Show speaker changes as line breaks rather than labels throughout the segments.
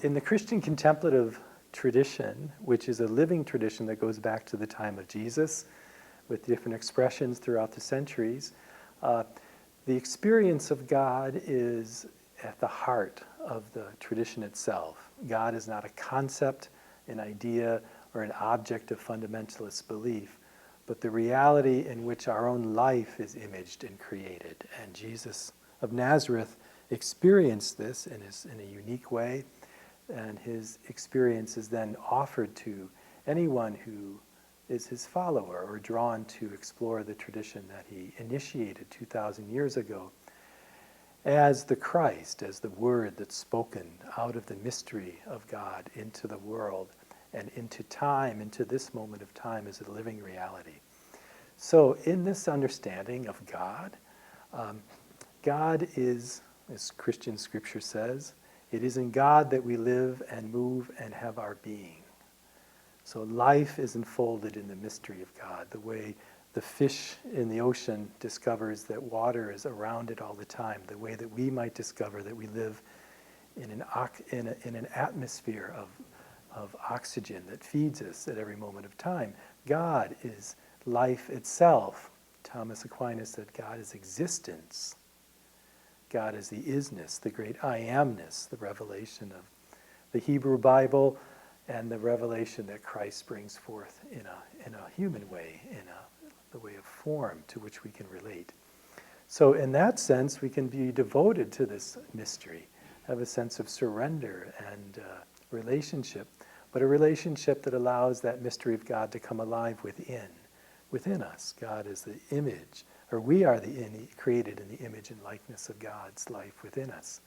in the Christian contemplative tradition, which is a living tradition that goes back to the time of Jesus, with different expressions throughout the centuries, the experience of God is at the heart of the tradition itself. God is not a concept, an idea, or an object of fundamentalist belief, but the reality in which our own life is imaged and created. And Jesus of Nazareth experienced this in a unique way, and his experience is then offered to anyone who is his follower or drawn to explore the tradition that he initiated 2,000 years ago as the Christ, as the word that's spoken out of the mystery of God into the world and into time, into this moment of time as a living reality. So in this understanding of God, God is, as Christian scripture says, it is in God that we live and move and have our being. So life is enfolded in the mystery of God, the way the fish in the ocean discovers that water is around it all the time, the way that we might discover that we live in an atmosphere of oxygen that feeds us at every moment of time. God is life itself. Thomas Aquinas said God is existence. God is the isness, the great I amness, the revelation of the Hebrew Bible, and the revelation that Christ brings forth in a human way, in the way of form to which we can relate. So in that sense, we can be devoted to this mystery, have a sense of surrender and relationship, but a relationship that allows that mystery of God to come alive within us. God is the image, or we are created in the image and likeness of God's life within us.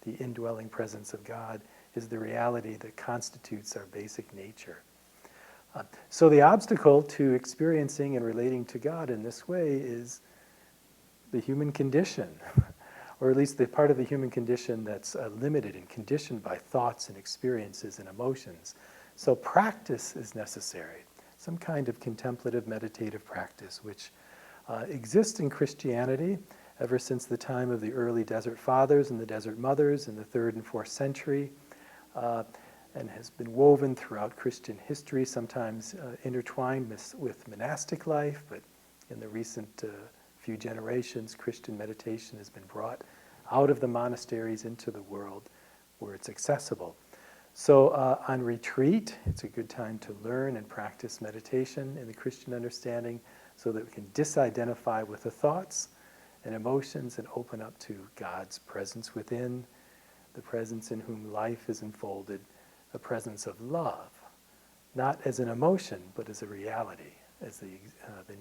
The indwelling presence of God is the reality that constitutes our basic nature. So the obstacle to experiencing and relating to God in this way is the human condition, or at least the part of the human condition that's limited and conditioned by thoughts and experiences and emotions. So practice is necessary, some kind of contemplative meditative practice, which exists in Christianity ever since the time of the early Desert Fathers and the Desert Mothers in the 3rd and 4th century, and has been woven throughout Christian history, sometimes intertwined with monastic life, but in the recent few generations, Christian meditation has been brought out of the monasteries into the world where it's accessible. So on retreat, it's a good time to learn and practice meditation in the Christian understanding so that we can disidentify with the thoughts and emotions and open up to God's presence within, the presence in whom life is enfolded, a presence of love, not as an emotion, but as a reality, as the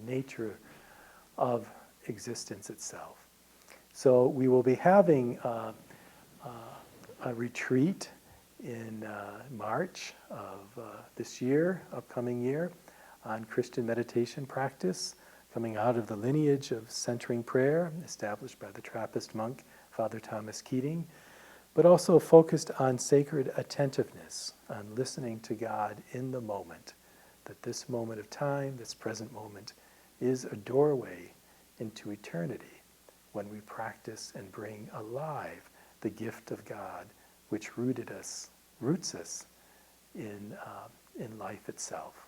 nature of existence itself. So we will be having a retreat in March of this year, upcoming year, on Christian meditation practice, coming out of the lineage of centering prayer established by the Trappist monk, Father Thomas Keating, but also focused on sacred attentiveness, on listening to God in the moment, that this moment of time, this present moment, is a doorway into eternity when we practice and bring alive the gift of God, which roots us in life itself.